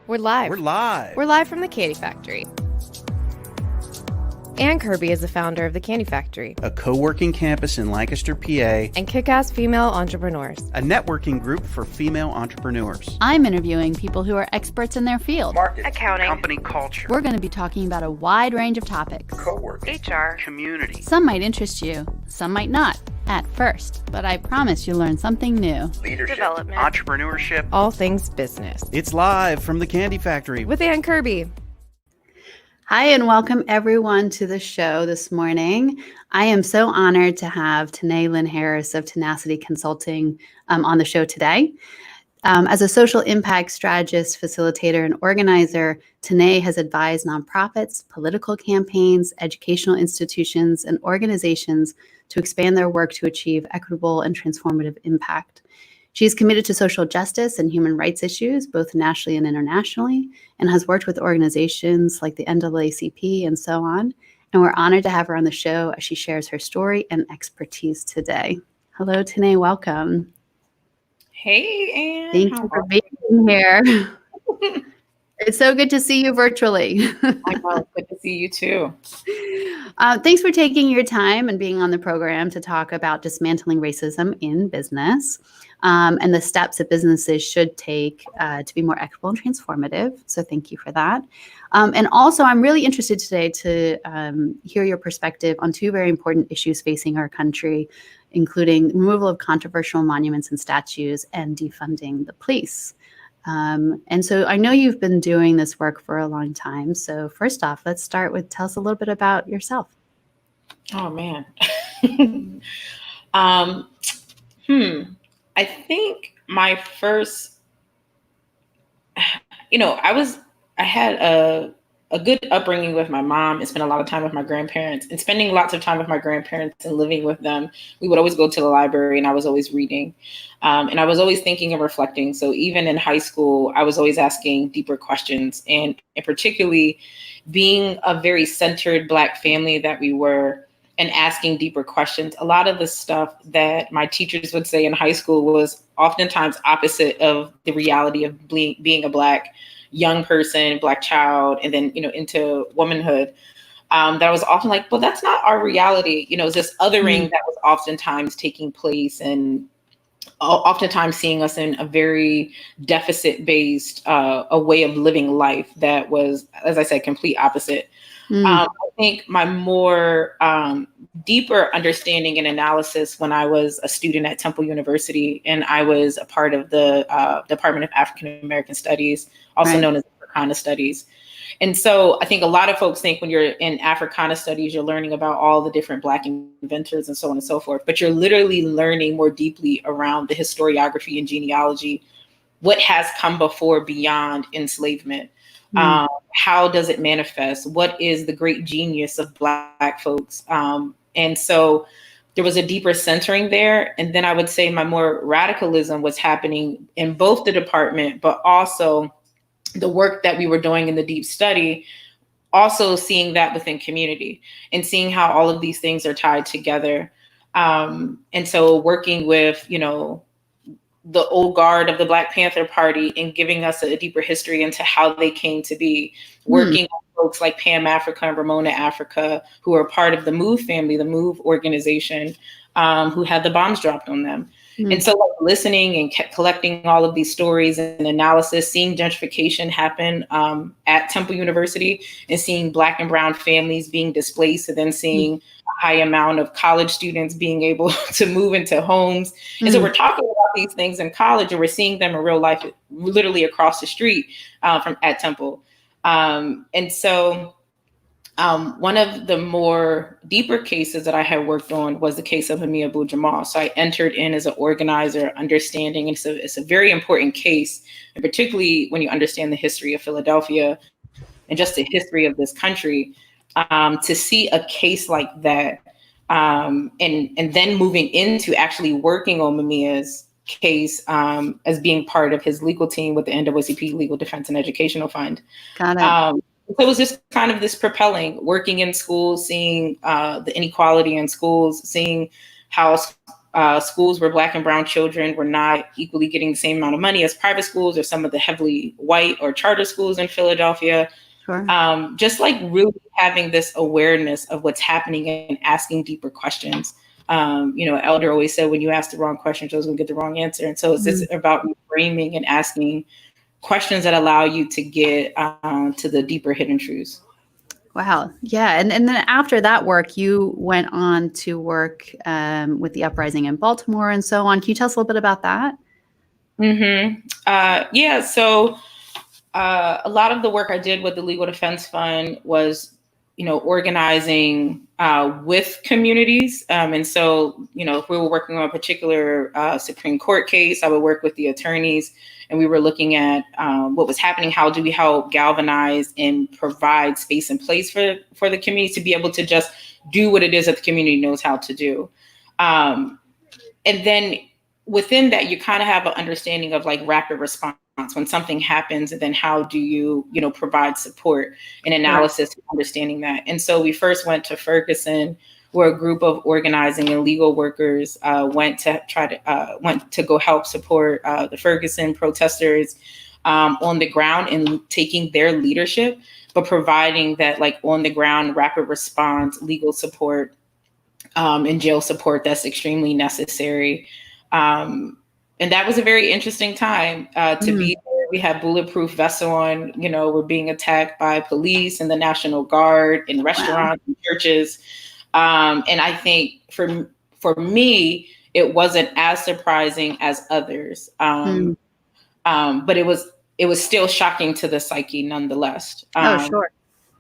We're live. We're live. We're live from the Candy Factory. Ann Kirby is the founder of the Candy Factory, A co-working campus in Lancaster, PA, and kick-ass female entrepreneurs. A networking group for female entrepreneurs. I'm interviewing people who are experts in their field. Marketing, accounting, company culture. We're going to be talking about a wide range of topics. Co-working, HR, community. Some might interest you, some might not, at first, but I promise you'll learn something new. Leadership, development, entrepreneurship. all things business. It's live from the Candy Factory With Ann Kirby. Hi, and welcome everyone to the show this morning. I am so honored to have Tanay Lynn Harris of Tenacity Consulting on the show today. As a social impact strategist, facilitator, and organizer, Tanay has advised nonprofits, political campaigns, educational institutions, and organizations to expand their work to achieve equitable and transformative impact. She is committed to social justice and human rights issues, both nationally and internationally, and has worked with organizations like the NAACP and so on. And we're honored to have her on the show as she shares her story and expertise today. Hello, Tanay, welcome. Hey, Ann. Thank you for being here. It's so good to see you virtually. I know, good to see you too. Thanks for taking your time and being on the program to talk about dismantling racism in business and the steps that businesses should take to be more equitable and transformative. So thank you for that. And also, I'm really interested today to hear your perspective on two very important issues facing our country, including removal of controversial monuments and statues and defunding the police. And so I know you've been doing this work for a long time. So first off, let's start with tell us a little bit about yourself. Oh, man. I think my first, I had a good upbringing with my mom and spent a lot of time with my grandparents, and spending lots of time with my grandparents and living with them. We would always go to the library and I was always reading. And I was always thinking and reflecting. So even in high school, I was always asking deeper questions, and particularly being a very centered Black family that we were, and asking deeper questions. A lot of the stuff that my teachers would say in high school was oftentimes opposite of the reality of being a Black young person, Black child, and then, into womanhood. That I was often like, well, that's not our reality. This othering that was oftentimes taking place, and oftentimes seeing us in a very deficit-based a way of living life that was, as I said, complete opposite. I think my more deeper understanding and analysis when I was a student at Temple University, and I was a part of the Department of African American Studies, also known as Africana Studies. And so I think a lot of folks think when you're in Africana Studies, you're learning about all the different Black inventors and so on and so forth, but you're literally learning more deeply around the historiography and genealogy, what has come before beyond enslavement. How does it manifest? What is the great genius of Black folks? And so there was a deeper centering there. And then I would say my more radicalism was happening in both the department, but also the work that we were doing in the deep study, also seeing that within community and seeing how all of these things are tied together. And so working with, the old guard of the Black Panther Party and giving us a deeper history into how they came to be, working with folks like Pam Africa and Ramona Africa, who are part of the MOVE family, the MOVE organization, who had the bombs dropped on them. And so listening and kept collecting all of these stories and analysis, seeing gentrification happen at Temple University and seeing Black and brown families being displaced, and then seeing a high amount of college students being able to move into homes. And so we're talking about these things in college, and we're seeing them in real life, literally across the street from at Temple. And so one of the more deeper cases that I had worked on was the case of Hamia Abu-Jamal. So I entered in as an organizer, understanding, and it's a very important case, and particularly when you understand the history of Philadelphia and just the history of this country, to see a case like that, and then moving into actually working on Mamia's case as being part of his legal team with the NAACP Legal Defense and Educational Fund. Got it. So it was just kind of this propelling, working in schools, seeing the inequality in schools, seeing how schools where Black and brown children were not equally getting the same amount of money as private schools or some of the heavily white or charter schools in Philadelphia. Sure. Just like really having this awareness of what's happening and asking deeper questions. Elder always said, when you ask the wrong question, you're going to get the wrong answer. And so it's just about reframing and asking questions that allow you to get to the deeper hidden truths. Wow. Yeah. And then after that work, you went on to work with the uprising in Baltimore and so on. Can you tell us a little bit about that? Yeah. So a lot of the work I did with the Legal Defense Fund was, organizing with communities. And so, if we were working on a particular Supreme Court case, I would work with the attorneys, and we were looking at what was happening. How do we help galvanize and provide space and place for the community to be able to just do what it is that the community knows how to do? And then within that, you kind of have an understanding of like rapid response when something happens, and then how do you, provide support and analysis, right, understanding that. And so we first went to Ferguson, where a group of organizing and legal workers went to go help support the Ferguson protesters on the ground and taking their leadership, but providing that like on the ground rapid response legal support and jail support that's extremely necessary. And that was a very interesting time to be there. We had bulletproof vests on, we're being attacked by police and the National Guard in restaurants and churches. And I think for me, it wasn't as surprising as others. But it was still shocking to the psyche nonetheless. Sure.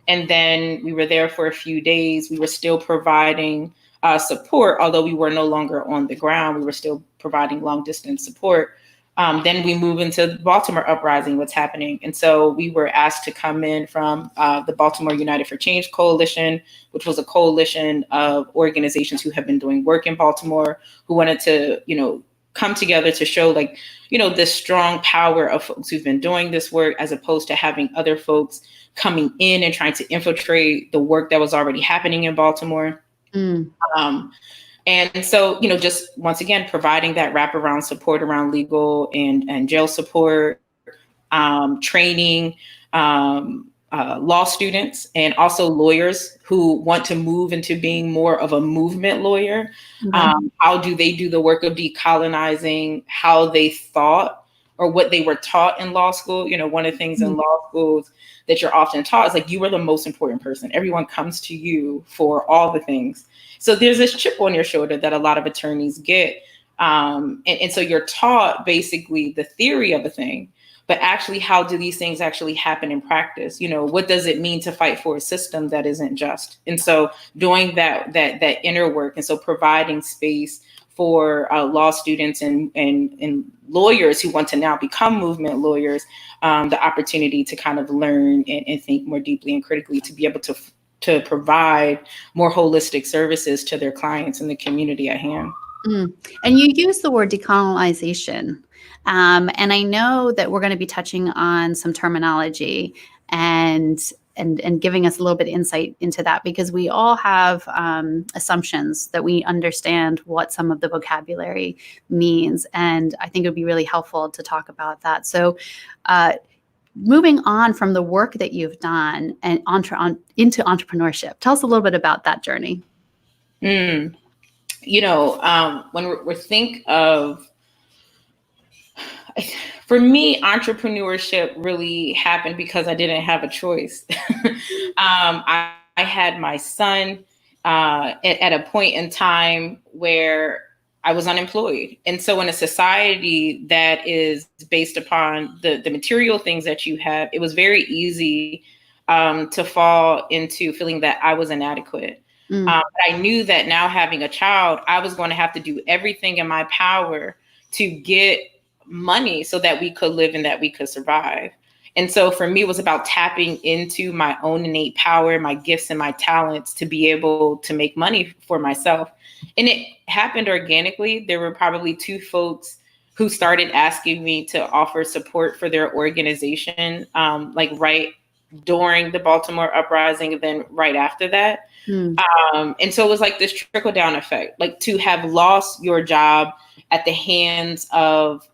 And then we were there for a few days. We were still providing support, although we were no longer on the ground. We were still providing long distance support. Then we move into the Baltimore Uprising, what's happening. And so we were asked to come in from the Baltimore United for Change Coalition, which was a coalition of organizations who have been doing work in Baltimore, who wanted to, come together to show like, this strong power of folks who've been doing this work, as opposed to having other folks coming in and trying to infiltrate the work that was already happening in Baltimore. And so, just once again, providing that wraparound support around legal and jail support, training law students and also lawyers who want to move into being more of a movement lawyer. How do they do the work of decolonizing how they thought or what they were taught in law school? One of the things in law schools that you're often taught is like, you are the most important person. Everyone comes to you for all the things. So there's this chip on your shoulder that a lot of attorneys get. And so you're taught basically the theory of a thing, but actually, how do these things actually happen in practice? What does it mean to fight for a system that isn't just? And so doing that inner work. And so providing space for law students and lawyers who want to now become movement lawyers, the opportunity to kind of learn and think more deeply and critically to be able to provide more holistic services to their clients and the community at hand. And you use the word decolonization. And I know that we're going to be touching on some terminology and giving us a little bit of insight into that, because we all have assumptions that we understand what some of the vocabulary means. And I think it would be really helpful to talk about that. So moving on from the work that you've done and into entrepreneurship, tell us a little bit about that journey. When we think of, for me, entrepreneurship really happened because I didn't have a choice. I had my son at a point in time where I was unemployed. And so in a society that is based upon the material things that you have, it was very easy to fall into feeling that I was inadequate. But I knew that now having a child, I was going to have to do everything in my power to get money so that we could live and that we could survive. And so for me, it was about tapping into my own innate power, my gifts and my talents to be able to make money for myself. And it happened organically. There were probably two folks who started asking me to offer support for their organization, like right during the Baltimore Uprising and then right after that. And so it was like this trickle down effect, like to have lost your job at the hands of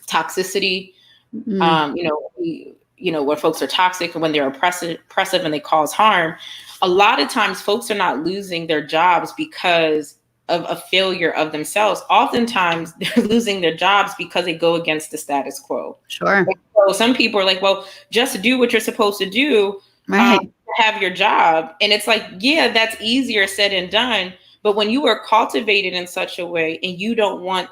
toxicity, where folks are toxic and when they're oppressive and they cause harm. A lot of times folks are not losing their jobs because of a failure of themselves. Oftentimes they're losing their jobs because they go against the status quo. Sure. Like, so some people are like, well, just do what you're supposed to do, right. Have your job. And it's like, yeah, that's easier said and done. But when you are cultivated in such a way and you don't want,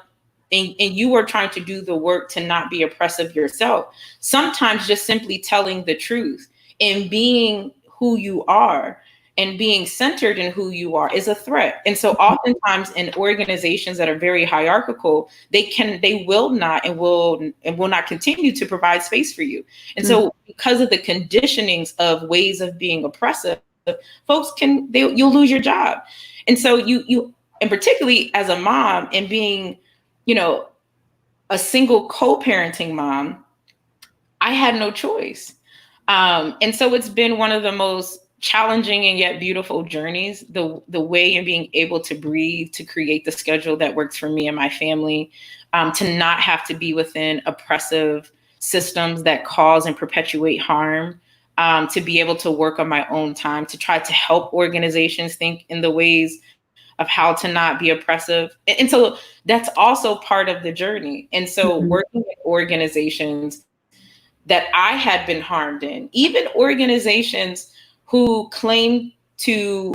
and you are trying to do the work to not be oppressive yourself, sometimes just simply telling the truth and being who you are and being centered in who you are is a threat. And so oftentimes in organizations that are very hierarchical, they will not and will not continue to provide space for you. And so because of the conditionings of ways of being oppressive, folks you'll lose your job. And so you and particularly as a mom and being, a single co-parenting mom, I had no choice. And so it's been one of the most challenging and yet beautiful journeys, the way in being able to breathe, to create the schedule that works for me and my family, to not have to be within oppressive systems that cause and perpetuate harm, to be able to work on my own time, to try to help organizations think in the ways of how to not be oppressive. And so that's also part of the journey. And so working with organizations that I had been harmed in, even organizations who claim to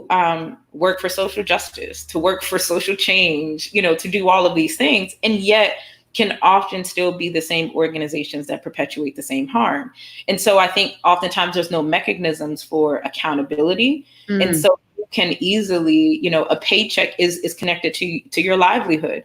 work for social justice, to work for social change, to do all of these things, and yet can often still be the same organizations that perpetuate the same harm. And so I think oftentimes there's no mechanisms for accountability. And so you can easily, a paycheck is connected to your livelihood.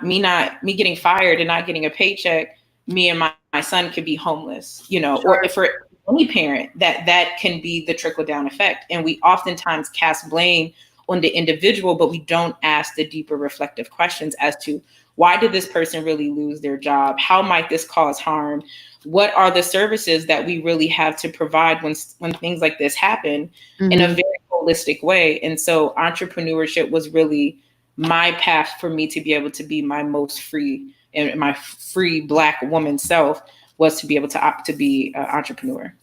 Me getting fired and not getting a paycheck, me and my son could be homeless, Sure. Or for any parent, that can be the trickle down effect. And we oftentimes cast blame on the individual, but we don't ask the deeper reflective questions as to why did this person really lose their job? How might this cause harm? What are the services that we really have to provide when things like this happen in a very holistic way? And so entrepreneurship was really my path for me to be able to be my most free and my free Black woman self, was to be able to opt to be an entrepreneur.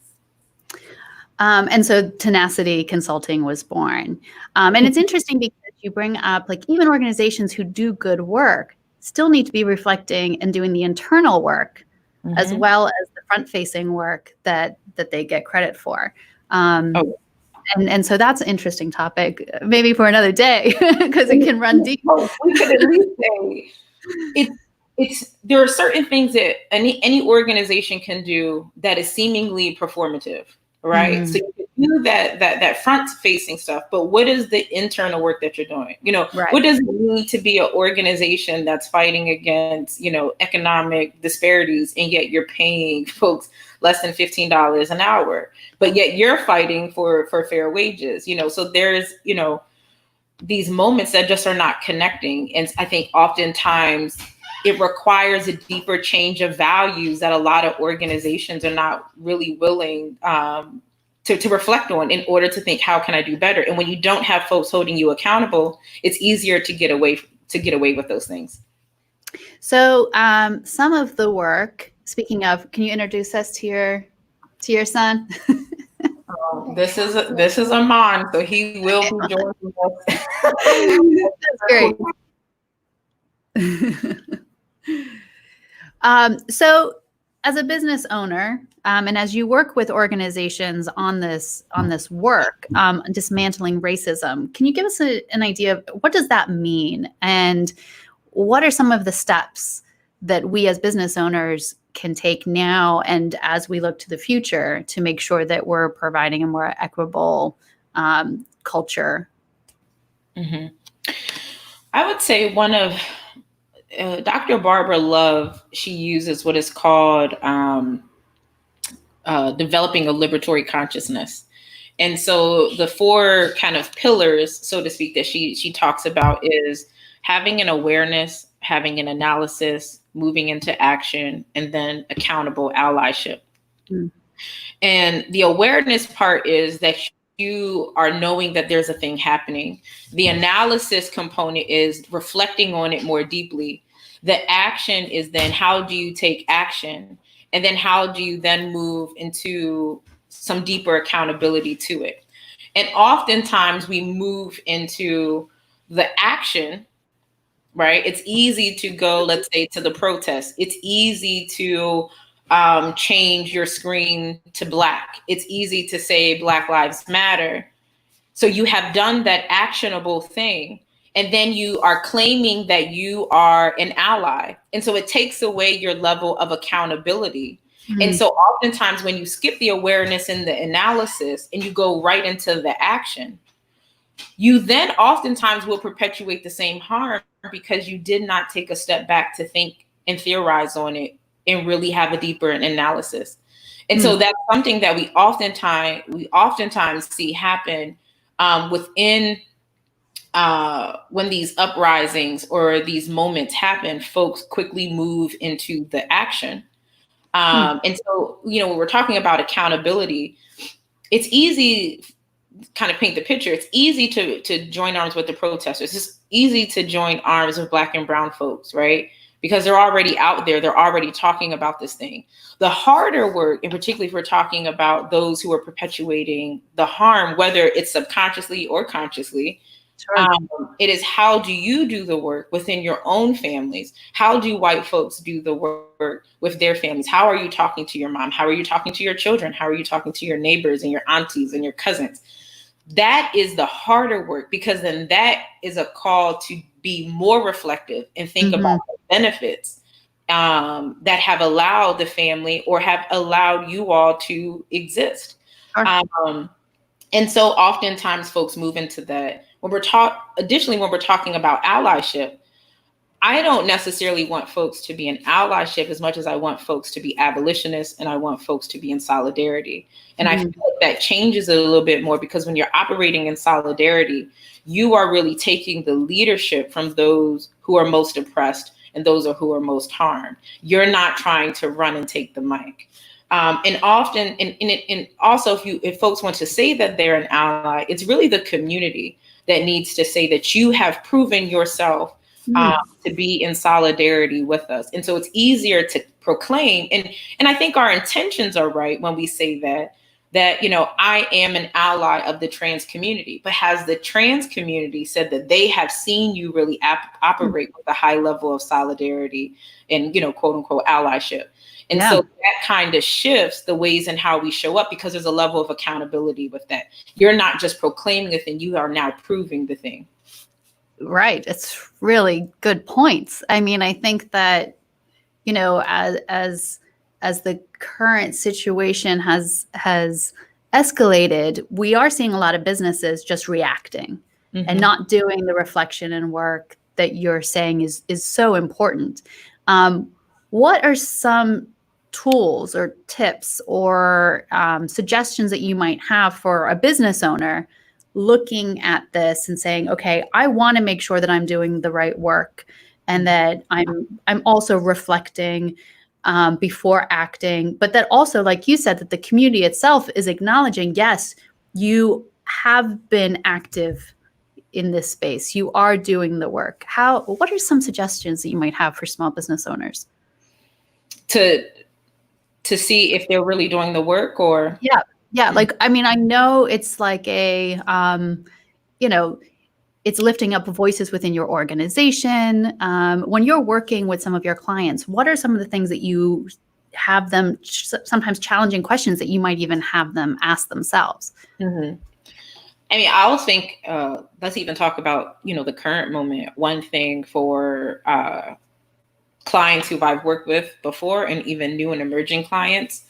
And so Tenacity Consulting was born. And it's interesting because you bring up, like, even organizations who do good work still need to be reflecting and doing the internal work as well as the front-facing work that they get credit for. And so that's an interesting topic, maybe for another day, because it can run deep. We could at least say there are certain things that any organization can do that is seemingly performative, right? So you can do that front facing stuff, but what is the internal work that you're doing? Right. What does it mean to be an organization that's fighting against, economic disparities, and yet you're paying folks less than $15 an hour, but yet you're fighting for fair wages, so there's, these moments that just are not connecting. And I think oftentimes it requires a deeper change of values that a lot of organizations are not really willing to reflect on in order to think, how can I do better? And when you don't have folks holding you accountable, it's easier to get away with those things. So some of the work, speaking of, can you introduce us to your son? This is Amon, so he will be joining us. That's great. So as a business owner, and as you work with organizations on this work, dismantling racism, can you give us an idea of what does that mean? And what are some of the steps that we as business owners can take now and as we look to the future to make sure that we're providing a more equitable culture? I would say one of Dr. Barbara Love, she uses what is called developing a liberatory consciousness. And so the four kind of pillars, so to speak, that she talks about is having an awareness, having an analysis, moving into action, and then accountable allyship. And the awareness part is that you are knowing that there's a thing happening. The analysis component is reflecting on it more deeply. The action is then how do you take action? And then how do you then move into some deeper accountability to it? And oftentimes we move into the action, right? It's easy to go, let's say, to the protest. It's easy to change your screen to Black. It's easy to say Black Lives Matter. So you have done that actionable thing, and then you are claiming that you are an ally. And so it takes away your level of accountability. Mm-hmm. And so oftentimes when you skip the awareness and the analysis and you go right into the action, you then oftentimes will perpetuate the same harm because you did not take a step back to think and theorize on it and really have a deeper analysis. And so that's something that we oftentimes see happen within when these uprisings or these moments happen. Folks quickly move into the action. And so, when we're talking about accountability, it's easy kind of paint the picture. It's easy to join arms with the protesters. It's easy to join arms with Black and brown folks, right? Because they're already out there. They're already talking about this thing. The harder work, and particularly if we're talking about those who are perpetuating the harm, whether it's subconsciously or consciously, it is how do you do the work within your own families? How do white folks do the work with their families? How are you talking to your mom? How are you talking to your children? How are you talking to your neighbors and your aunties and your cousins? That is the harder work, because then that is a call to be more reflective and think about the benefits that have allowed the family or have allowed you all to exist. And so oftentimes folks move into that. Additionally, when we're talking about allyship, I don't necessarily want folks to be in allyship as much as I want folks to be abolitionists and I want folks to be in solidarity. And I feel like that changes it a little bit more, because when you're operating in solidarity, you are really taking the leadership from those who are most oppressed and those who are most harmed. You're not trying to run and take the mic. And often, and also if folks want to say that they're an ally, it's really the community that needs to say that you have proven yourself to be in solidarity with us. And so it's easier to proclaim. And I think our intentions are right when we say that, I am an ally of the trans community. But has the trans community said that they have seen you really operate with a high level of solidarity and, quote unquote, allyship? And so that kind of shifts the ways in how we show up, because there's a level of accountability with that. You're not just proclaiming the thing, you are now proving the thing. Right. It's really good points. I mean, I think that, as the current situation has escalated, we are seeing a lot of businesses just reacting and not doing the reflection and work that you're saying is so important. What are some tools or tips or suggestions that you might have for a business owner looking at this and saying, okay, I want to make sure that I'm doing the right work and that I'm also reflecting before acting, but that also, like you said, that the community itself is acknowledging, yes, you have been active in this space. You are doing the work. What are some suggestions that you might have for small business owners? To see if they're really doing the work, or? Yeah. Like, I mean, I know it's like it's lifting up voices within your organization. When you're working with some of your clients, what are some of the things that you have them, sometimes challenging questions that you might even have them ask themselves? I mean, I always think, let's even talk about, the current moment. One thing for clients who I've worked with before, and even new and emerging clients,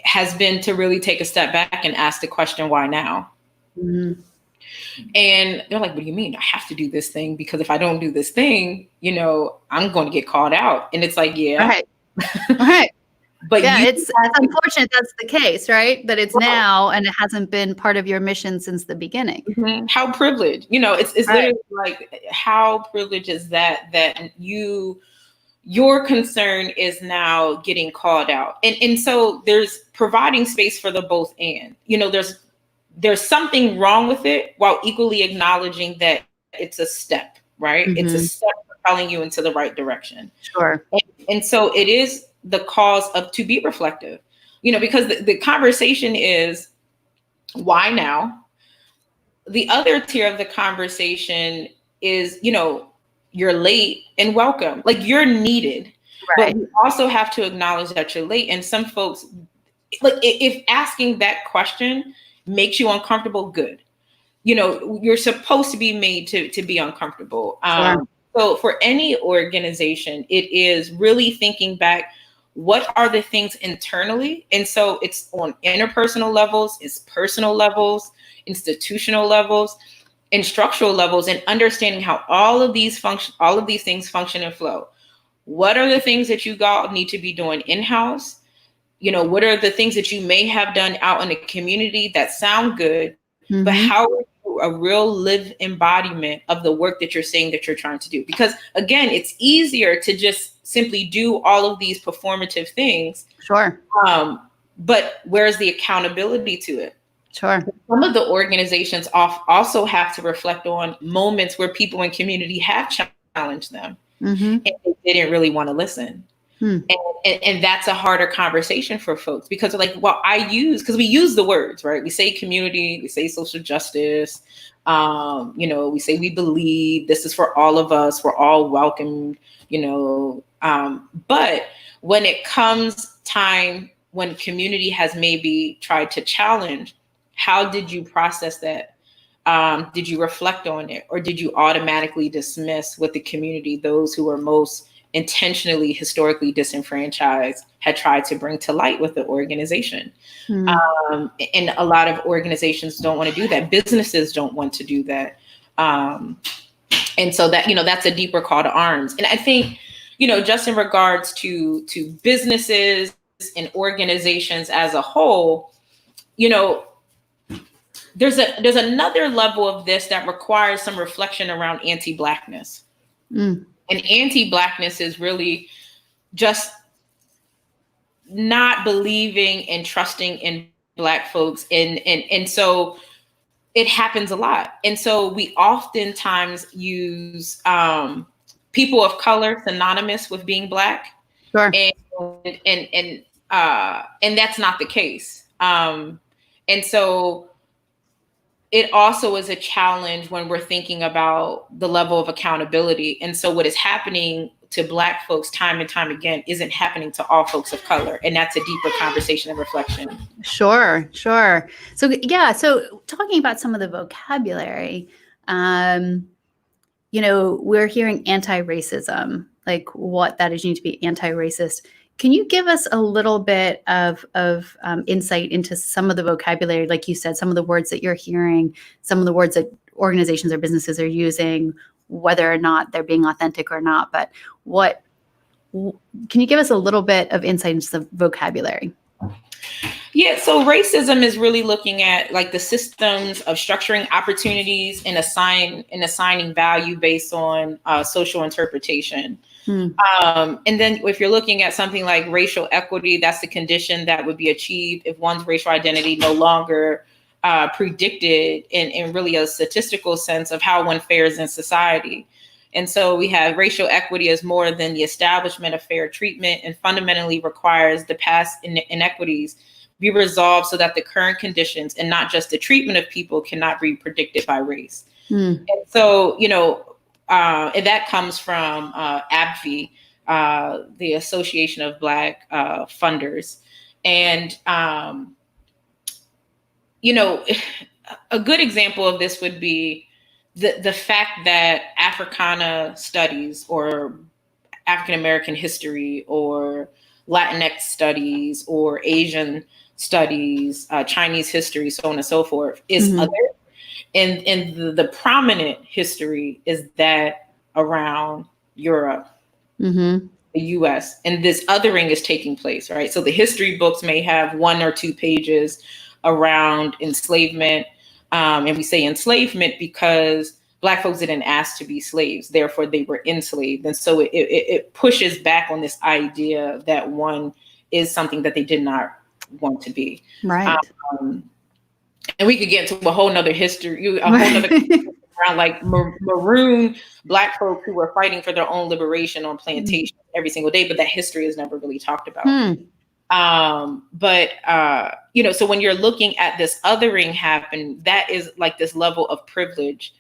has been to really take a step back and ask the question, why now? And they're like, what do you mean? I have to do this thing, because if I don't do this thing, I'm going to get called out. And it's like, yeah. Right. But yeah, it's unfortunate that's the case, right? That it's now and it hasn't been part of your mission since the beginning. How privileged, it's literally like, how privileged is that you your concern is now getting called out. And so there's providing space for the both and, there's something wrong with it while equally acknowledging that it's a step, right? Mm-hmm. It's a step propelling you into the right direction. Sure. And so it is the cause of to be reflective, because the conversation is, why now? The other tier of the conversation is, you're late and welcome. Like, you're needed. Right. But we also have to acknowledge that you're late. And some folks, like, if asking that question makes you uncomfortable, good. You're supposed to be made to be uncomfortable. Sure. So for any organization, it is really thinking back, what are the things internally? And so it's on interpersonal levels, it's personal levels, institutional levels, and structural levels, and understanding how all of these things function and flow. What are the things that you all need to be doing in-house? What are the things that you may have done out in the community that sound good, Mm-hmm. but how are you a real live embodiment of the work that you're saying that you're trying to do? Because again, it's easier to just simply do all of these performative things. Sure. But where's the accountability to it? Sure. Some of the organizations also have to reflect on moments where people in community have challenged them, Mm-hmm. and they didn't really want to listen. And that's a harder conversation for folks, because because we use the words, right? We say community, we say social justice, we say we believe this is for all of us, we're all welcome, but when it comes time when community has maybe tried to challenge, how did you process that? Did you reflect on it, or did you automatically dismiss what the community, those who are most intentionally historically disenfranchised, had tried to bring to light with the organization? And a lot of organizations don't want to do that. Businesses don't want to do that. And so that, that's a deeper call to arms. And I think, just in regards to businesses and organizations as a whole, there's another level of this that requires some reflection around anti-Blackness. And anti-Blackness is really just not believing and trusting in Black folks. And so it happens a lot. And so we oftentimes use people of color synonymous with being Black. Sure. And that's not the case. And so it also is a challenge when we're thinking about the level of accountability. And so what is happening to Black folks time and time again isn't happening to all folks of color. And that's a deeper conversation and reflection. Sure. So talking about some of the vocabulary, we're hearing anti-racism, like what that is, you need to be anti-racist. Can you give us a little bit of insight into some of the vocabulary, like you said, some of the words that you're hearing, some of the words that organizations or businesses are using, whether or not they're being authentic or not? But can you give us a little bit of insight into the vocabulary? Yeah, so racism is really looking at like the systems of structuring opportunities and assigning value based on social interpretation. And then if you're looking at something like racial equity, that's the condition that would be achieved if one's racial identity no longer predicted in really a statistical sense of how one fares in society. And so we have racial equity as more than the establishment of fair treatment, and fundamentally requires the past inequities be resolved so that the current conditions and not just the treatment of people cannot be predicted by race. And so, and that comes from ABFI, the Association of Black Funders. And, a good example of this would be the fact that Africana studies or African-American history or Latinx studies or Asian studies, Chinese history, so on and so forth, is other. And the prominent history is that around Europe, the US, and this othering is taking place, right? So the history books may have 1 or 2 pages around enslavement. And we say enslavement because Black folks didn't ask to be slaves, therefore they were enslaved. And so it pushes back on this idea that one is something that they did not want to be. Right. And we could get into a whole nother history, a whole nother around like maroon Black folk who were fighting for their own liberation on plantations every single day, but that history is never really talked about. So when you're looking at this othering happen, that is like this level of privilege,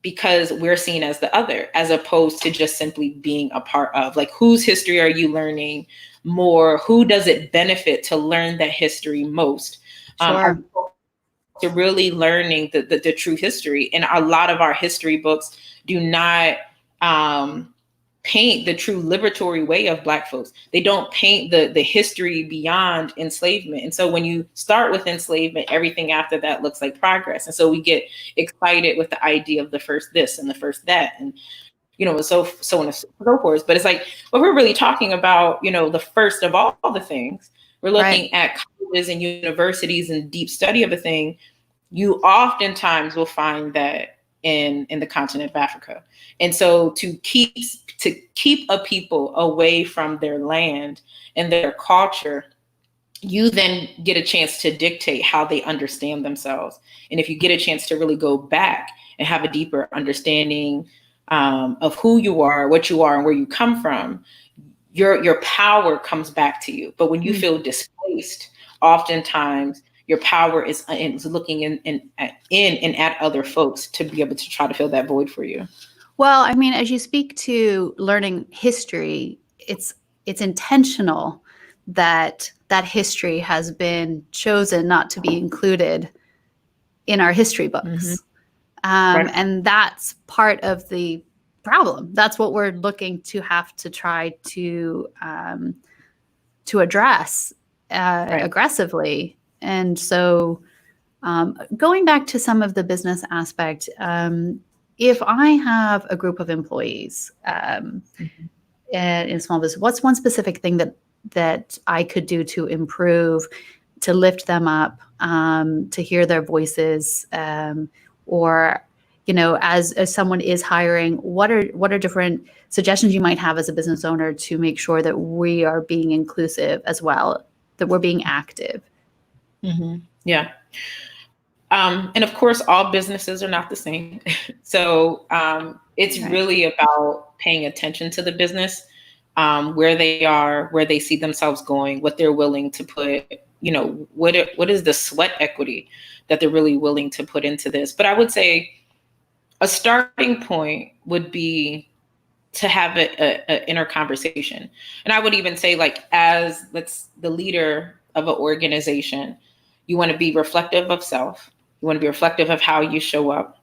because we're seen as the other, as opposed to just simply being a part of. Like, whose history are you learning more? Who does it benefit to learn that history most? Sure. To really learning the true history. And a lot of our history books do not paint the true liberatory way of Black folks. They don't paint the history beyond enslavement. And so when you start with enslavement, everything after that looks like progress. And so we get excited with the idea of the first this and the first that, and so on and so forth. But it's like, what we're really talking about, the first of all the things, we're looking at colleges and universities and deep study of a thing. You oftentimes will find that in the continent of Africa. And so to keep a people away from their land and their culture, you then get a chance to dictate how they understand themselves. And if you get a chance to really go back and have a deeper understanding of who you are, what you are, and where you come from, your power comes back to you. But when you feel displaced, oftentimes your power is looking in and at other folks to be able to try to fill that void for you. Well, I mean, as you speak to learning history, it's intentional that history has been chosen not to be included in our history books. And that's part of the problem. That's what we're looking to have to try to address aggressively. And so going back to some of the business aspect, if I have a group of employees in a small business, what's one specific thing that I could do to improve, to lift them up, to hear their voices, or as someone is hiring, what are different suggestions you might have as a business owner to make sure that we are being inclusive as well, that we're being active? Yeah. And of course, all businesses are not the same. So it's really about paying attention to the business, where they are, where they see themselves going, what they're willing to put, what is the sweat equity that they're really willing to put into this. But I would say a starting point would be to have an inner conversation. And I would even say, like, as the leader of an organization, you want to be reflective of self. You want to be reflective of how you show up.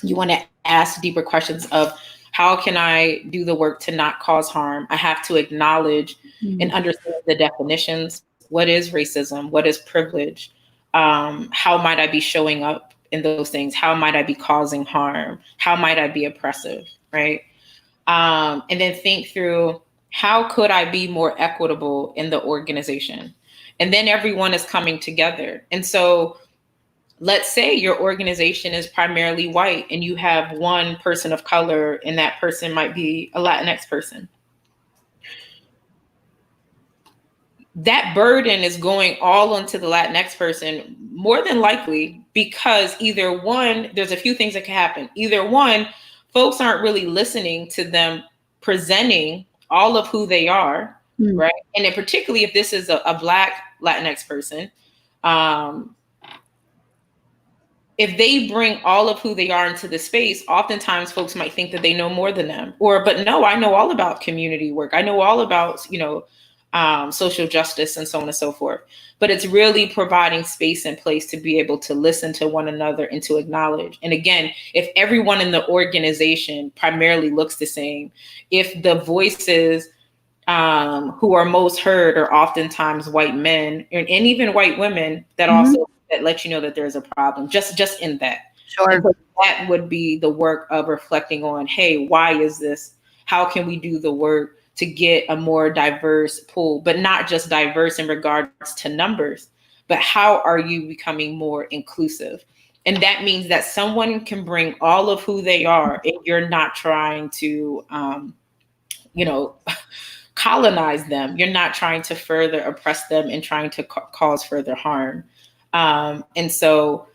You want to ask deeper questions of, how can I do the work to not cause harm? I have to acknowledge and understand the definitions. What is racism? What is privilege? How might I be showing up in those things? How might I be causing harm? How might I be oppressive, right? And then think through, how could I be more equitable in the organization? And then everyone is coming together. And so let's say your organization is primarily white and you have one person of color, and that person might be a Latinx person. That burden is going all onto the Latinx person, more than likely, because either one, there's a few things that can happen. Either one, folks aren't really listening to them presenting all of who they are, right? And then particularly if this is a Black Latinx person, if they bring all of who they are into the space, oftentimes folks might think that they know more than them. But no, I know all about community work. I know all about, social justice and so on and so forth. But it's really providing space and place to be able to listen to one another and to acknowledge. And again, if everyone in the organization primarily looks the same, if the voices who are most heard are oftentimes white men and even white women, that also that let you know that there's a problem just in that. Sure. So that would be the work of reflecting on, hey, why is this? How can we do the work to get a more diverse pool, but not just diverse in regards to numbers, but how are you becoming more inclusive? And that means that someone can bring all of who they are, and you're not trying to, colonize them. You're not trying to further oppress them and trying to cause further harm. And so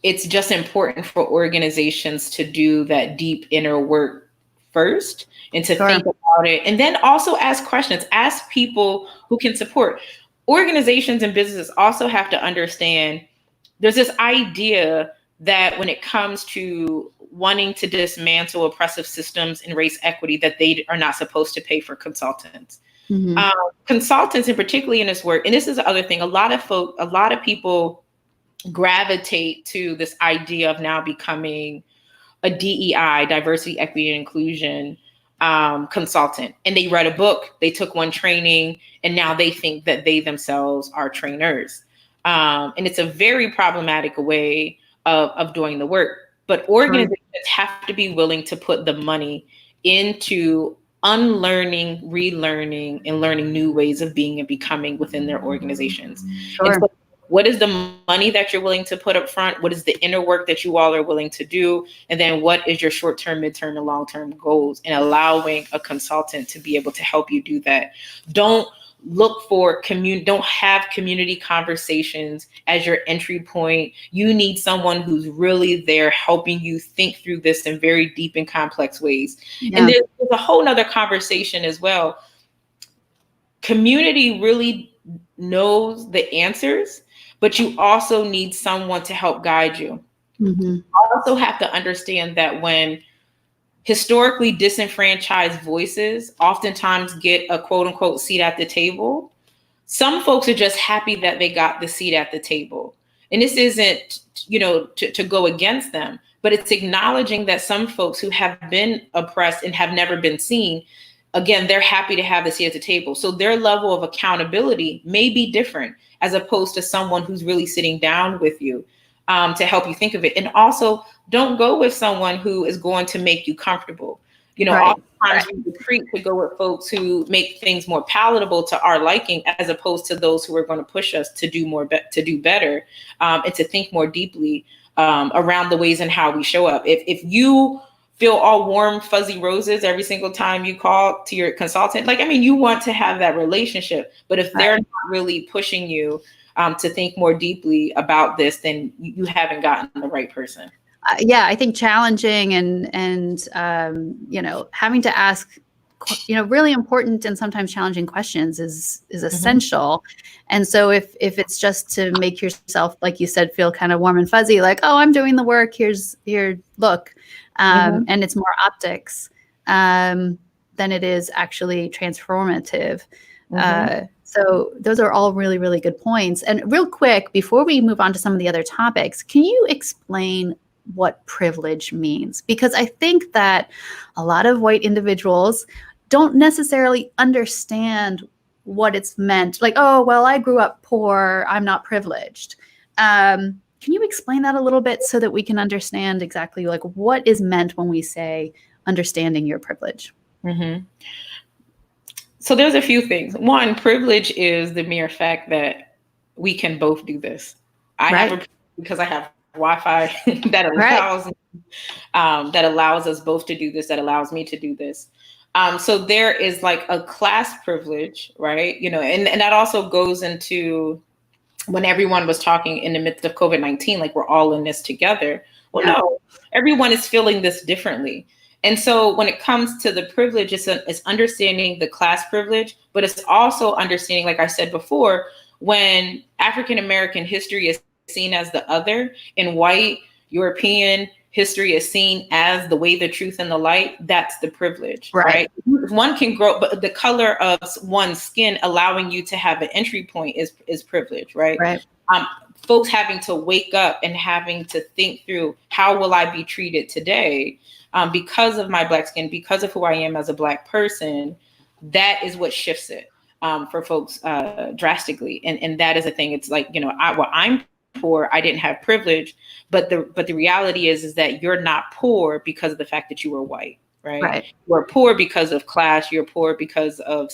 it's just important for organizations to do that deep inner work first and to think about it. And then also ask questions, ask people who can support. Organizations and businesses also have to understand there's this idea that when it comes to wanting to dismantle oppressive systems and race equity, that they are not supposed to pay for consultants. Consultants, and particularly in this work, and this is the other thing, a lot of people gravitate to this idea of now becoming a DEI, diversity, equity, and inclusion consultant. And they read a book, they took one training, and now they think that they themselves are trainers. And it's a very problematic way of doing the work. But organizations have to be willing to put the money into unlearning, relearning, and learning new ways of being and becoming within their organizations. And so what is the money that you're willing to put up front? What is the inner work that you all are willing to do? And then what is your short-term, midterm, and long-term goals? And allowing a consultant to be able to help you do that. Don't look for don't have community conversations as your entry point. You need someone who's really there helping you think through this in very deep and complex ways. And there's a whole nother conversation as well. Community really knows the answers, but you also need someone to help guide you. You also have to understand that when historically disenfranchised voices oftentimes get a quote unquote seat at the table, some folks are just happy that they got the seat at the table. And this isn't, to go against them, but it's acknowledging that some folks who have been oppressed and have never been seen, again, they're happy to have the seat at the table. So their level of accountability may be different as opposed to someone who's really sitting down with you to help you think of it. And also, don't go with someone who is going to make you comfortable. Oftentimes we retreat to go with folks who make things more palatable to our liking, as opposed to those who are going to push us to do more, to do better, and to think more deeply around the ways and how we show up. If you feel all warm, fuzzy roses every single time you call to your consultant, you want to have that relationship. But if they're not really pushing you to think more deeply about this, then you haven't gotten the right person. I think challenging and having to ask, really important and sometimes challenging questions is essential. And so if it's just to make yourself, like you said, feel kind of warm and fuzzy, like, oh, I'm doing the work, here, look, and it's more optics than it is actually transformative. So those are all really, really good points. And real quick, before we move on to some of the other topics, can you explain what privilege means? Because I think that a lot of white individuals don't necessarily understand what it's meant. Like, oh, well, I grew up poor, I'm not privileged. Can you explain that a little bit so that we can understand exactly like what is meant when we say understanding your privilege? So there's a few things. One, privilege is the mere fact that we can both do this. I have because I have Wi-Fi that allows us both to do this, that allows me to do this. So there is like a class privilege, right? And that also goes into when everyone was talking in the midst of COVID-19, like we're all in this together. Well, no, everyone is feeling this differently. And so when it comes to the privilege, it's understanding the class privilege, but it's also understanding, like I said before, when African-American history is seen as the other and white European history is seen as the way, the truth, and the light, that's the privilege, right? One can grow, but the color of one's skin allowing you to have an entry point is privilege, right? Folks having to wake up and having to think through, how will I be treated today? Because of my Black skin, because of who I am as a Black person, that is what shifts it for folks drastically. And that is a thing. It's like, I'm poor, I didn't have privilege, but the reality is that you're not poor because of the fact that you were white, right? You're poor because of class, you're poor because of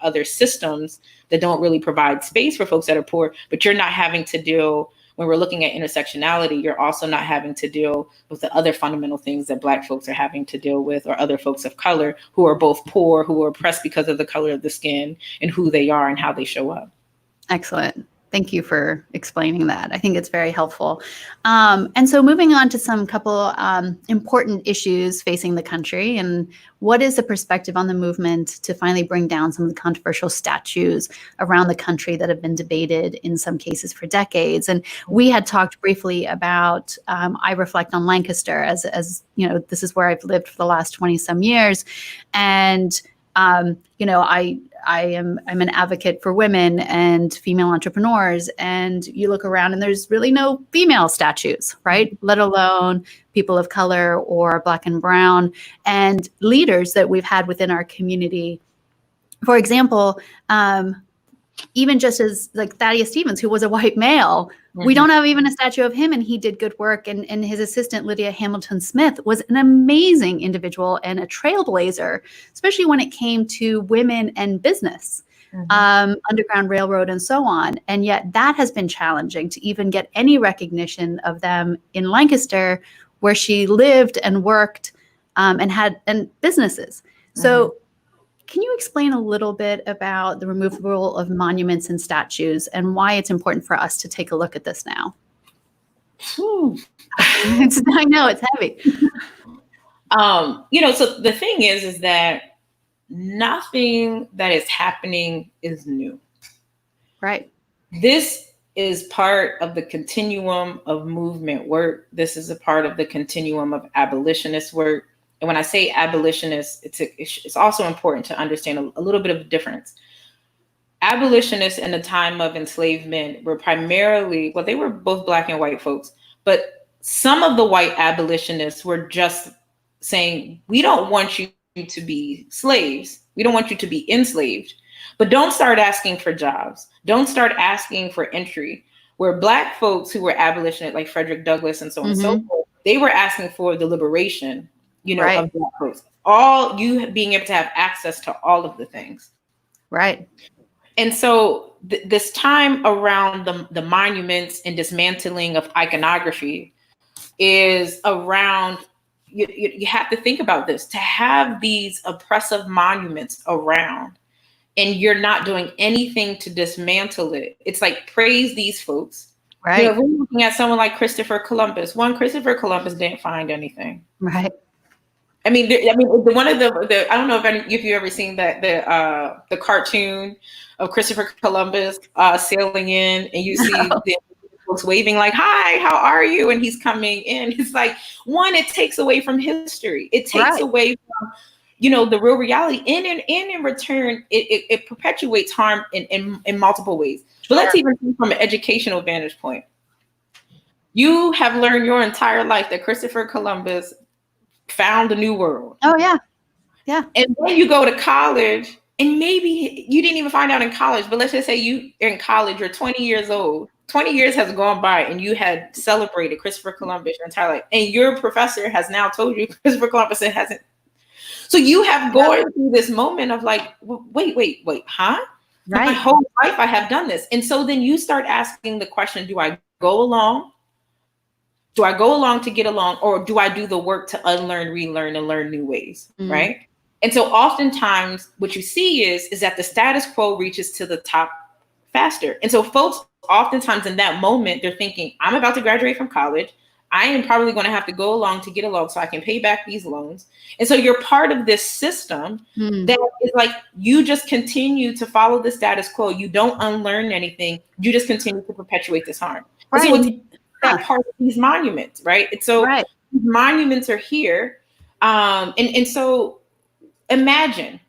other systems that don't really provide space for folks that are poor, but you're not having to deal when we're looking at intersectionality, you're also not having to deal with the other fundamental things that Black folks are having to deal with, or other folks of color who are both poor, who are oppressed because of the color of the skin and who they are and how they show up. Excellent. Thank you for explaining that. I think it's very helpful. And so moving on to some couple important issues facing the country, and what is the perspective on the movement to finally bring down some of the controversial statues around the country that have been debated in some cases for decades? And we had talked briefly about, I reflect on Lancaster as you know, this is where I've lived for the last 20 some years. And you know, I'm an advocate for women and female entrepreneurs, and you look around and there's really no female statues, right? Let alone people of color or Black and brown, and leaders that we've had within our community. For example, even just as like Thaddeus Stevens, who was a white male, we don't have even a statue of him, and he did good work. And his assistant, Lydia Hamilton Smith, was an amazing individual and a trailblazer, especially when it came to women and business, Underground Railroad and so on. And yet that has been challenging to even get any recognition of them in Lancaster, where she lived and worked and businesses. So can you explain a little bit about the removal of monuments and statues and why it's important for us to take a look at this now? I know it's heavy. You know, so the thing is that nothing that is happening is new. Right. This is part of the continuum of movement work. This is a part of the continuum of abolitionist work. And when I say abolitionist, it's also important to understand a little bit of the difference. Abolitionists in the time of enslavement were primarily, well, they were both Black and white folks, but some of the white abolitionists were just saying, we don't want you to be slaves. We don't want you to be enslaved, but don't start asking for jobs. Don't start asking for entry. Where Black folks who were abolitionists, like Frederick Douglass and so on and so forth, they were asking for the liberation, you know, of Black folks. All you being able to have access to all of the things. Right. And so this time around the monuments and dismantling of iconography is around, you have to think about this, to have these oppressive monuments around and you're not doing anything to dismantle it. It's like, praise these folks. Right. You know, we're looking at someone like Christopher Columbus. Christopher Columbus didn't find anything. Right. I mean, one of the I don't know if you ever seen that the cartoon of Christopher Columbus sailing in, and you see the folks waving like, "Hi, how are you?" And he's coming in. It's like, one, it takes away from history. It takes away from, you know, the real reality. And in return, it perpetuates harm in multiple ways. But let's even think from an educational vantage point. You have learned your entire life that Christopher Columbus found the New World. Oh, yeah. Yeah. And then you go to college, and maybe you didn't even find out in college, but let's just say you're in college, you're 20 years old. 20 years has gone by and you had celebrated Christopher Columbus your entire life. And your professor has now told you Christopher Columbus hasn't. So you have gone through this moment of like, wait, huh? Right. My whole life I have done this. And so then you start asking the question, do I go along? Do I go along to get along, or do I do the work to unlearn, relearn, and learn new ways, right? And so oftentimes what you see is that the status quo reaches to the top faster. And so folks, oftentimes in that moment, they're thinking, I'm about to graduate from college. I am probably going to have to go along to get along so I can pay back these loans. And so you're part of this system that is like, you just continue to follow the status quo. You don't unlearn anything. You just continue to perpetuate this harm. Right. So it's that part of these monuments, right? And so these monuments are here. And so imagine,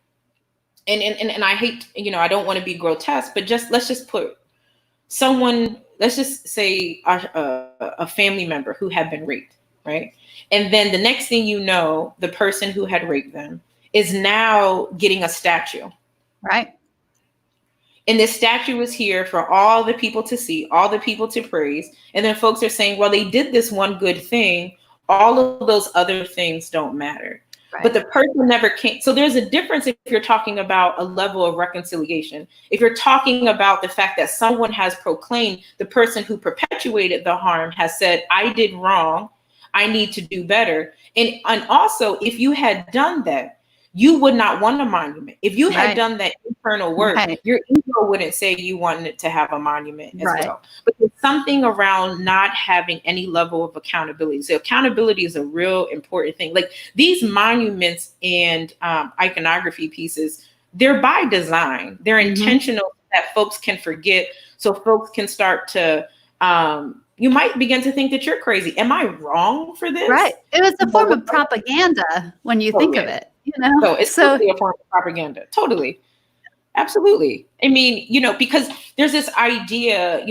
and I hate, you know, I don't want to be grotesque, but let's just put someone, let's just say a family member who had been raped, right? And then the next thing you know, the person who had raped them is now getting a statue. Right. And this statue is here for all the people to see, all the people to praise. And then folks are saying, well, they did this one good thing. All of those other things don't matter. but the person never came. So there's a difference if you're talking about a level of reconciliation. If you're talking about the fact that someone has proclaimed, the person who perpetuated the harm has said, I did wrong, I need to do better. And also, if you had done that, you would not want a monument. If you had done that internal work, your ego wouldn't say you wanted to have a monument as well. But there's something around not having any level of accountability. So accountability is a real important thing. Like these monuments and iconography pieces, they're by design. They're intentional that folks can forget. So folks can start to, you might begin to think that you're crazy. Am I wrong for this? Right. It was a form of propaganda when you think of it. You know, so it's totally a form of propaganda. Totally. Absolutely. I mean, because there's this idea,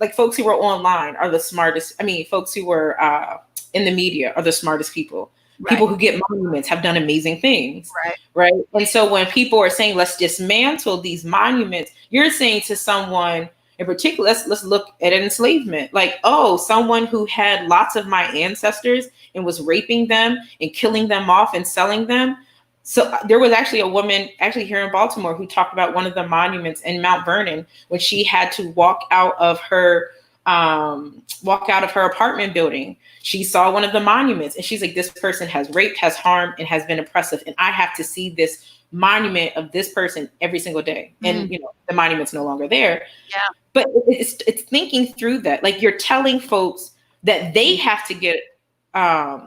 like folks who are online are the smartest. I mean, folks who are in the media are the smartest people. People who get monuments have done amazing things. Right. And so when people are saying, let's dismantle these monuments, you're saying to someone in particular, let's look at enslavement. Like, oh, someone who had lots of my ancestors and was raping them and killing them off and selling them. So there was actually a woman here in Baltimore who talked about one of the monuments in Mount Vernon when she had to walk out of her apartment building. She saw one of the monuments and she's like, this person has raped, has harmed, and has been oppressive. And I have to see this monument of this person every single day. And, the monument's no longer there. Yeah. But it's thinking through that. Like you're telling folks that they have to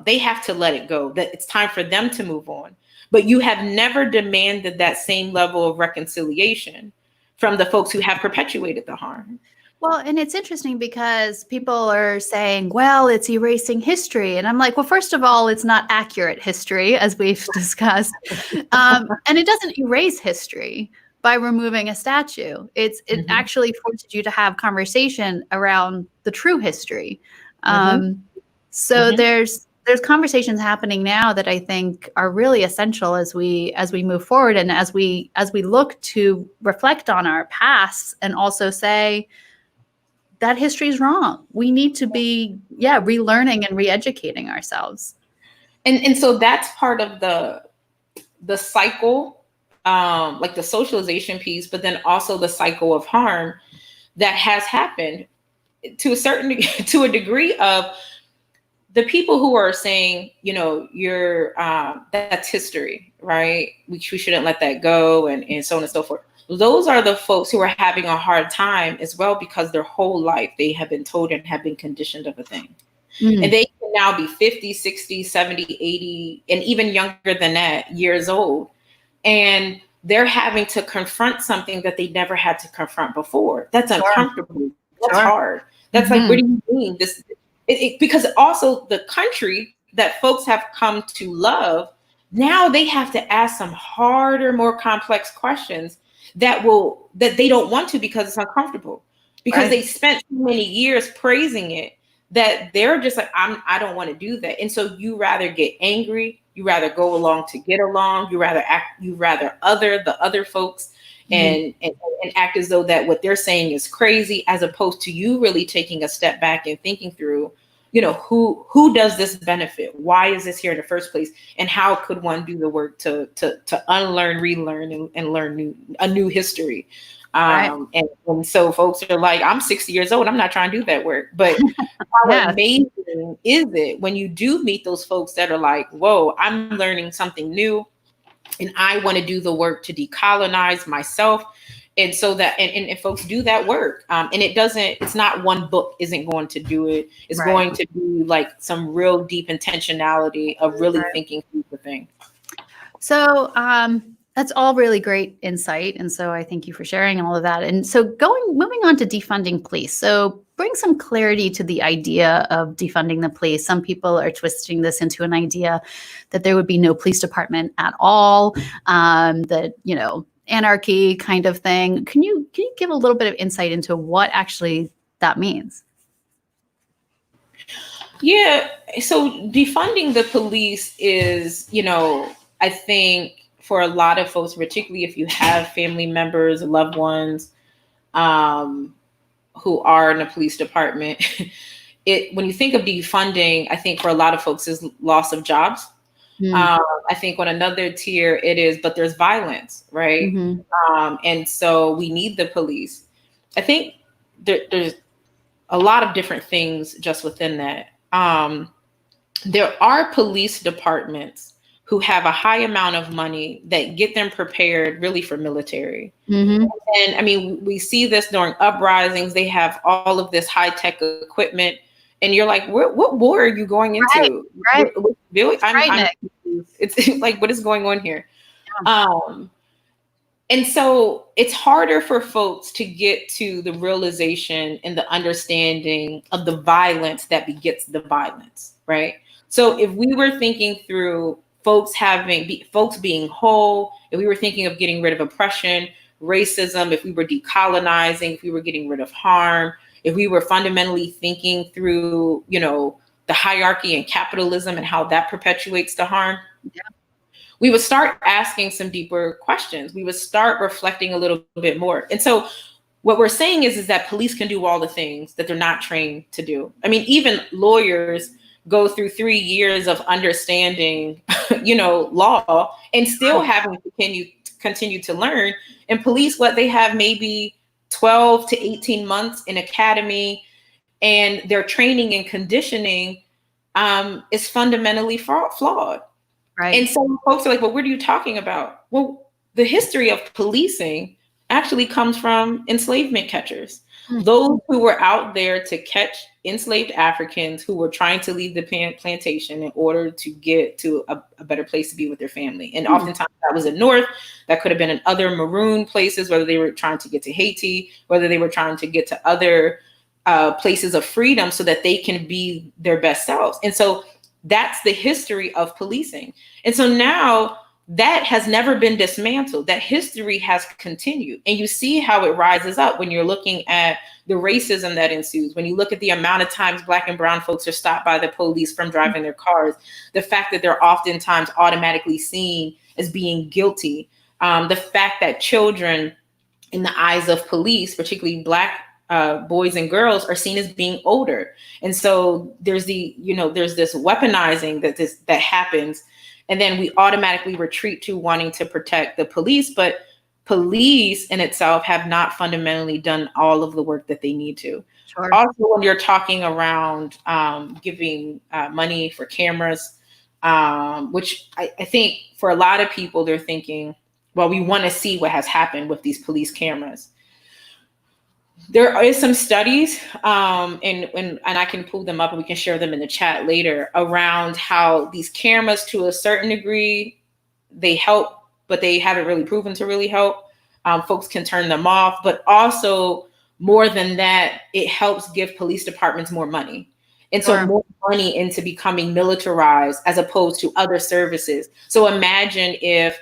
they have to let it go, that it's time for them to move on. But you have never demanded that same level of reconciliation from the folks who have perpetuated the harm. Well, and it's interesting because people are saying, well, it's erasing history. And I'm like, well, first of all, it's not accurate history, as we've discussed. And it doesn't erase history by removing a statue. It actually forces you to have conversation around the true history. So there's conversations happening now that I think are really essential as we move forward and as we look to reflect on our past and also say that history is wrong. We need to be relearning and re-educating ourselves. And so that's part of the cycle, like the socialization piece, but then also the cycle of harm that has happened to a degree of the people who are saying, that's history, right? We shouldn't let that go and so on and so forth. Those are the folks who are having a hard time as well, because their whole life they have been told and have been conditioned of a thing. And they can now be 50, 60, 70, 80, and even younger than that years old. And they're having to confront something that they never had to confront before. That's uncomfortable. That's hard. That's like, what do you mean? Because also the country that folks have come to love, now they have to ask some harder, more complex questions that they don't want to because it's uncomfortable. Because they spent so many years praising it that they're just like, I don't want to do that. And so you rather get angry, you rather go along to get along, you rather other the other folks and act as though that what they're saying is crazy, as opposed to you really taking a step back and thinking through, who does this benefit? Why is this here in the first place? And how could one do the work to unlearn, relearn, and learn a new history? And so folks are like, I'm 60 years old, I'm not trying to do that work. But how amazing is it when you do meet those folks that are like, whoa, I'm learning something new and I want to do the work to decolonize myself. And so that, and folks do that work. And it's not one book isn't going to do it. It's going to be like some real deep intentionality of really thinking through the thing. So that's all really great insight. And so I thank you for sharing all of that. And so moving on to defunding police. So bring some clarity to the idea of defunding the police. Some people are twisting this into an idea that there would be no police department at all, that, anarchy kind of thing. Can you give a little bit of insight into what actually that means? Yeah. So defunding the police is, I think for a lot of folks, particularly if you have family members, loved ones who are in the police department, when you think of defunding, I think for a lot of folks is loss of jobs. I think on another tier it is, but there's violence, right? And so we need the police. I think there's a lot of different things just within that. There are police departments who have a high amount of money that get them prepared really for military. And I mean, we see this during uprisings. They have all of this high tech equipment, and you're like, what war are you going into? Right. It's like, what is going on here? And so it's harder for folks to get to the realization and the understanding of the violence that begets the violence, right? So if we were thinking through folks being whole, if we were thinking of getting rid of oppression, racism, if we were decolonizing, if we were getting rid of harm, if we were fundamentally thinking through, the hierarchy and capitalism and how that perpetuates the harm, we would start asking some deeper questions. We would start reflecting a little bit more. And so what we're saying is that police can do all the things that they're not trained to do. I mean, even lawyers go through 3 years of understanding, law and still having to continue to learn. And police, they have maybe 12 to 18 months in academy, and their training and conditioning is fundamentally flawed. Right. And so folks are like, well, what are you talking about? Well, the history of policing actually comes from enslavement catchers. Those who were out there to catch enslaved Africans who were trying to leave the plantation in order to get to a better place to be with their family. And oftentimes that was in North, that could have been in other maroon places, whether they were trying to get to Haiti, whether they were trying to get to other places of freedom so that they can be their best selves. And so that's the history of policing. And so now that has never been dismantled. That history has continued. And you see how it rises up when you're looking at the racism that ensues, when you look at the amount of times Black and brown folks are stopped by the police from driving their cars, the fact that they're oftentimes automatically seen as being guilty, the fact that children in the eyes of police, particularly Black boys and girls, are seen as being older. And so there's there's this weaponizing that happens. And then we automatically retreat to wanting to protect the police, but police in itself have not fundamentally done all of the work that they need to. Sure. Also, when you're talking around giving money for cameras, which I think for a lot of people, they're thinking, well, we want to see what has happened with these police cameras. There is some studies, and I can pull them up and we can share them in the chat later, around how these cameras, to a certain degree, they help, but they haven't really proven to really help. Folks can turn them off, but also more than that, it helps give police departments more money. And so more money into becoming militarized as opposed to other services. So imagine if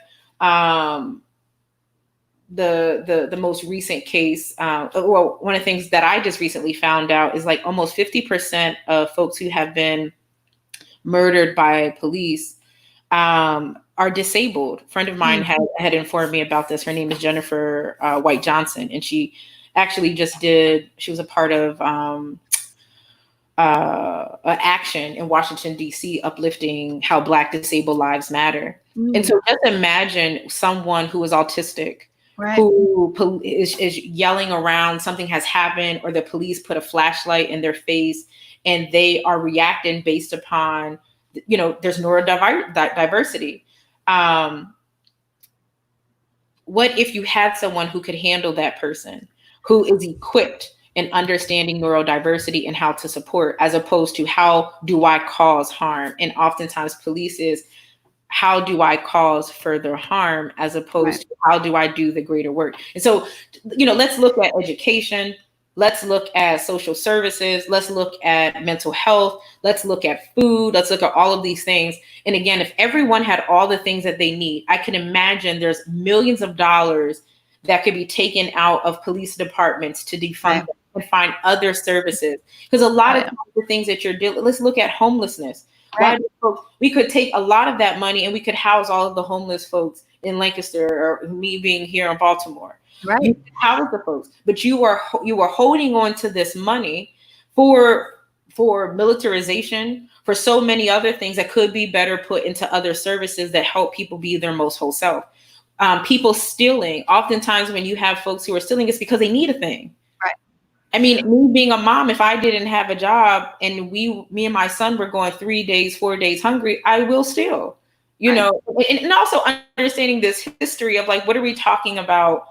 the most recent case, well, one of the things that I just recently found out is like almost 50% of folks who have been murdered by police are disabled. A friend of mine had informed me about this. Her name is Jennifer White Johnson, and she actually she was a part of an action in Washington, D.C., uplifting how Black disabled lives matter. And so just imagine someone who is autistic, who is yelling around, something has happened, or the police put a flashlight in their face, and they are reacting based upon, there's neurodiversity. What if you had someone who could handle that person, who is equipped in understanding neurodiversity and how to support, as opposed to how do I cause harm? And oftentimes police is, how do I cause further harm, as opposed to how do I do the greater work? And so, let's look at education. Let's look at social services. Let's look at mental health. Let's look at food. Let's look at all of these things. And again, if everyone had all the things that they need, I can imagine there's millions of dollars that could be taken out of police departments to defund them and find other services. Because a lot of times the things that you're dealing, let's look at homelessness. We could take a lot of that money and we could house all of the homeless folks in Lancaster, or me being here in Baltimore. You can house the folks, but you are holding on to this money for for militarization, for so many other things that could be better put into other services that help people be their most whole self. People stealing, oftentimes when you have folks who are stealing, it's because they need a thing. Right. I mean, me being a mom, if I didn't have a job and me and my son were going 3 days, 4 days hungry, I will steal, you know, and also understanding this history of like, what are we talking about?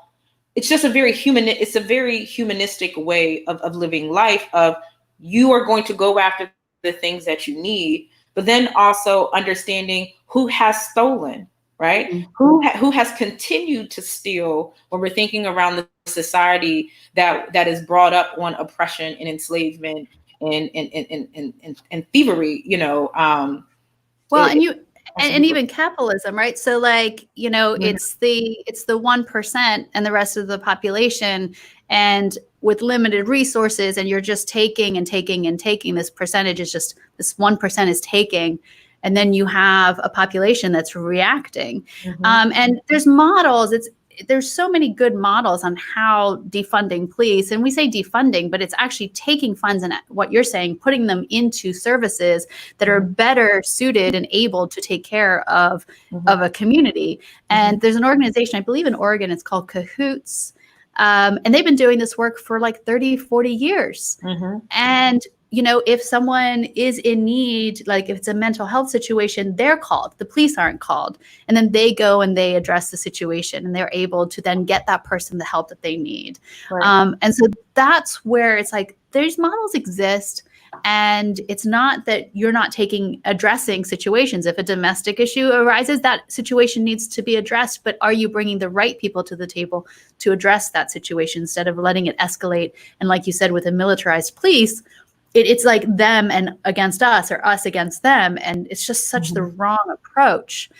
It's just a very humanistic way of living life, of you are going to go after the things that you need, but then also understanding who has stolen, right? Mm-hmm. Who has continued to steal when we're thinking around the society that is brought up on oppression and enslavement and thievery, you know. And even capitalism, right? So like, you know, it's the 1% and the rest of the population, and with limited resources, and you're just taking and taking and taking. This percentage is just, this 1% is taking, and then you have a population that's reacting. And there's models. There's so many good models on how defunding police, and we say defunding, but it's actually taking funds and what you're saying, putting them into services that are better suited and able to take care of a community. And there's an organization, I believe in Oregon, it's called Cahoots. And they've been doing this work for like 30, 40 years. And you know, if someone is in need, like if it's a mental health situation, they're called, the police aren't called. And then they go and they address the situation, and they're able to then get that person the help that they need. Right. And so that's where it's like, these models exist. And it's not that you're not addressing situations. If a domestic issue arises, that situation needs to be addressed. But are you bringing the right people to the table to address that situation instead of letting it escalate? And like you said, with a militarized police, it's like them and against us, or us against them. And it's just such the wrong approach.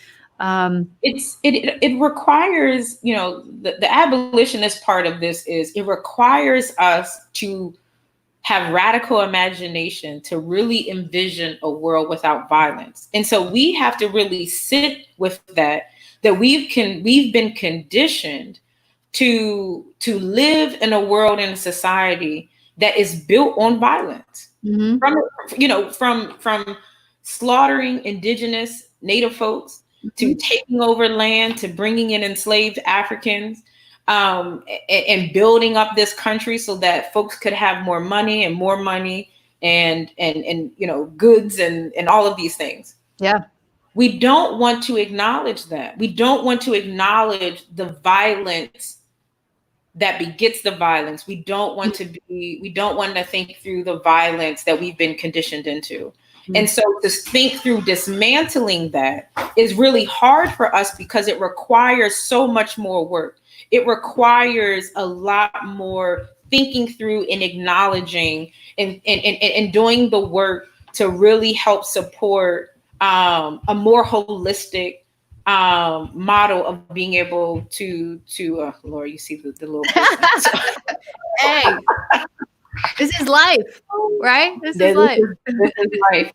It requires, you know, the abolitionist part of this is it requires us to have radical imagination to really envision a world without violence. And so we have to really sit with that we've been conditioned to live in a world, in a society that is built on violence. From slaughtering indigenous Native folks to taking over land, to bringing in enslaved Africans, and building up this country so that folks could have more money and you know, goods and all of these things. Yeah. We don't want to acknowledge that. We don't want to acknowledge the violence that begets the violence. We don't want to think through the violence that we've been conditioned into. And so to think through dismantling that is really hard for us because it requires so much more work. It requires a lot more thinking through and acknowledging and doing the work to really help support a more holistic model of being able to Laura, you see the little hey, this is life, right? This is life. This is life.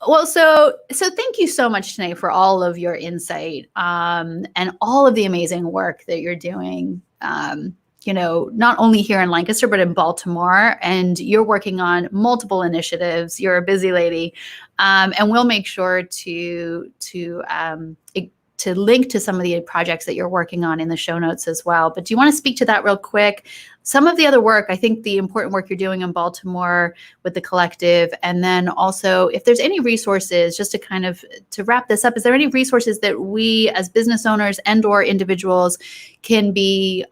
Well, so thank you so much, Tanay, for all of your insight and all of the amazing work that you're doing. You know, not only here in Lancaster, but in Baltimore, and you're working on multiple initiatives. You're a busy lady, and we'll make sure to link to some of the projects that you're working on in the show notes as well. But do you want to speak to that real quick? Some of the other work, I think the important work you're doing in Baltimore with the collective, and then also if there's any resources, just to kind of to wrap this up, is there any resources that we as business owners and or individuals can be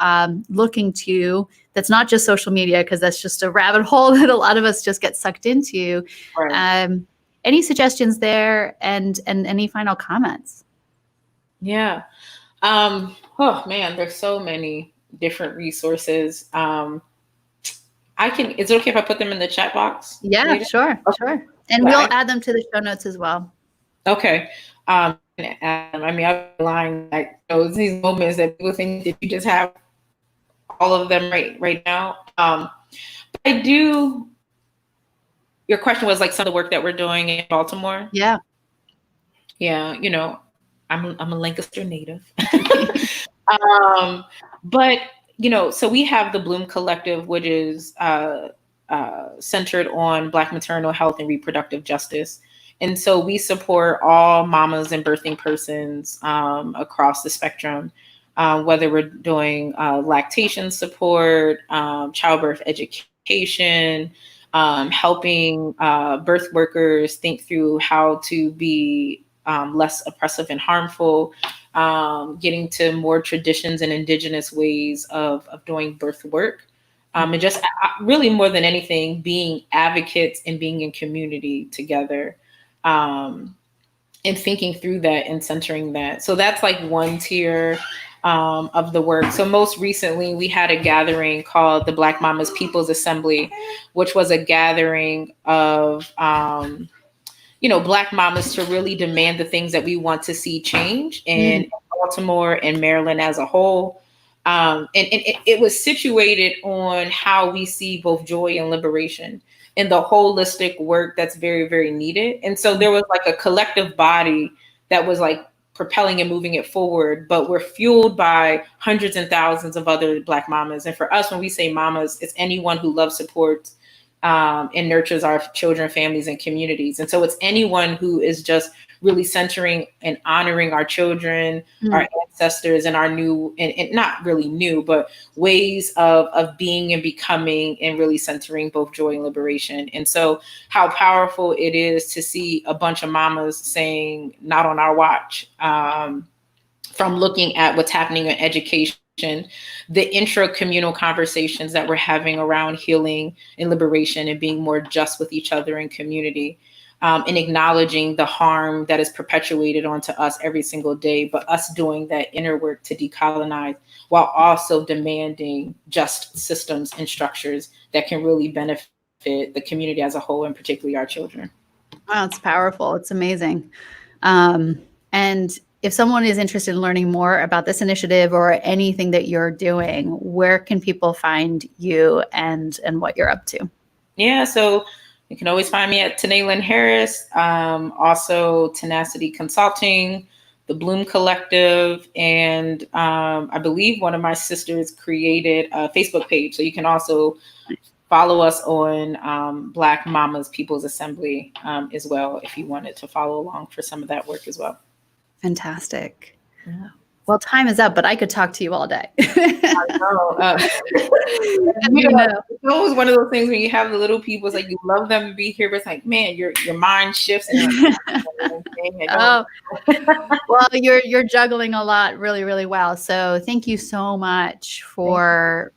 looking to, that's not just social media, because that's just a rabbit hole that a lot of us just get sucked into. Right. Any suggestions there, and any final comments? Yeah. Oh man, there's so many different resources. Is it okay if I put them in the chat box? Yeah, later? Sure. And we'll add them to the show notes as well. Okay. I mean, I'm lying. Like these moments that people think that you just have all of them right now. But I do. Your question was like some of the work that we're doing in Baltimore. Yeah. Yeah. You know, I'm a Lancaster native. But, you know, so we have the Bloom Collective, which is centered on Black maternal health and reproductive justice. And so we support all mamas and birthing persons across the spectrum, whether we're doing lactation support, childbirth education, helping birth workers think through how to be less oppressive and harmful, getting to more traditions and indigenous ways of doing birth work. And just really more than anything, being advocates and being in community together, and thinking through that and centering that. So that's like one tier of the work. So most recently, we had a gathering called the Black Mamas People's Assembly, which was a gathering of Black mamas to really demand the things that we want to see change in Baltimore and Maryland as a whole. And it was situated on how we see both joy and liberation and the holistic work that's very, very needed. And so there was like a collective body that was like propelling and moving it forward, but we're fueled by hundreds and thousands of other Black mamas. And for us, when we say mamas, it's anyone who loves, supports, and nurtures our children, families, and communities. And so it's anyone who is just really centering and honoring our children, our ancestors, and our new, and not really new, but ways of being and becoming, and really centering both joy and liberation. And so how powerful it is to see a bunch of mamas saying, not on our watch, from looking at what's happening in education, the intra-communal conversations that we're having around healing and liberation and being more just with each other in community, and acknowledging the harm that is perpetuated onto us every single day, but us doing that inner work to decolonize while also demanding just systems and structures that can really benefit the community as a whole, and particularly our children. Wow, it's powerful. It's amazing. And if someone is interested in learning more about this initiative or anything that you're doing, where can people find you and what you're up to? Yeah, so you can always find me at Tanay Lynn Harris, also Tenacity Consulting, the Bloom Collective, and I believe one of my sisters created a Facebook page. So you can also follow us on Black Mamas People's Assembly as well, if you wanted to follow along for some of that work as well. Fantastic. Yeah. Well, time is up, but I could talk to you all day. I know. It's always one of those things when you have the little people, it's like you love them to be here, but it's like, man, your mind shifts. And oh, well, you're juggling a lot really, really well. So thank you so much for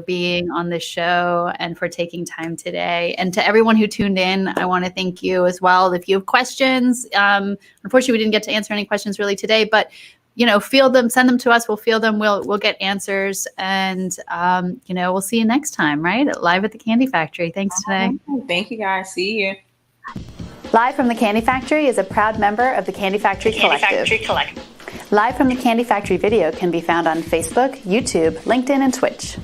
being on this show and for taking time today. And to everyone who tuned in, I want to thank you as well. If you have questions, unfortunately, we didn't get to answer any questions really today, but field them, send them to us. We'll field them. We'll get answers, and we'll see you next time, right? Live at the Candy Factory. Thanks today. Thank you, guys. See you. Live from the Candy Factory is a proud member of the Candy Factory Collective. Live from the Candy Factory video can be found on Facebook, YouTube, LinkedIn, and Twitch.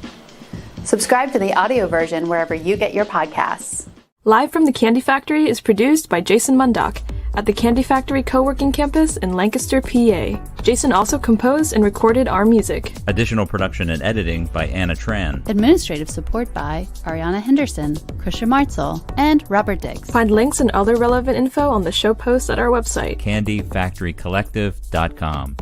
Subscribe to the audio version wherever you get your podcasts. Live from the Candy Factory is produced by Jason Mundock at the Candy Factory Co-working Campus in Lancaster, PA. Jason also composed and recorded our music. Additional production and editing by Anna Tran. Administrative support by Ariana Henderson, Krisha Martzel, and Robert Diggs. Find links and other relevant info on the show post at our website, candyfactorycollective.com.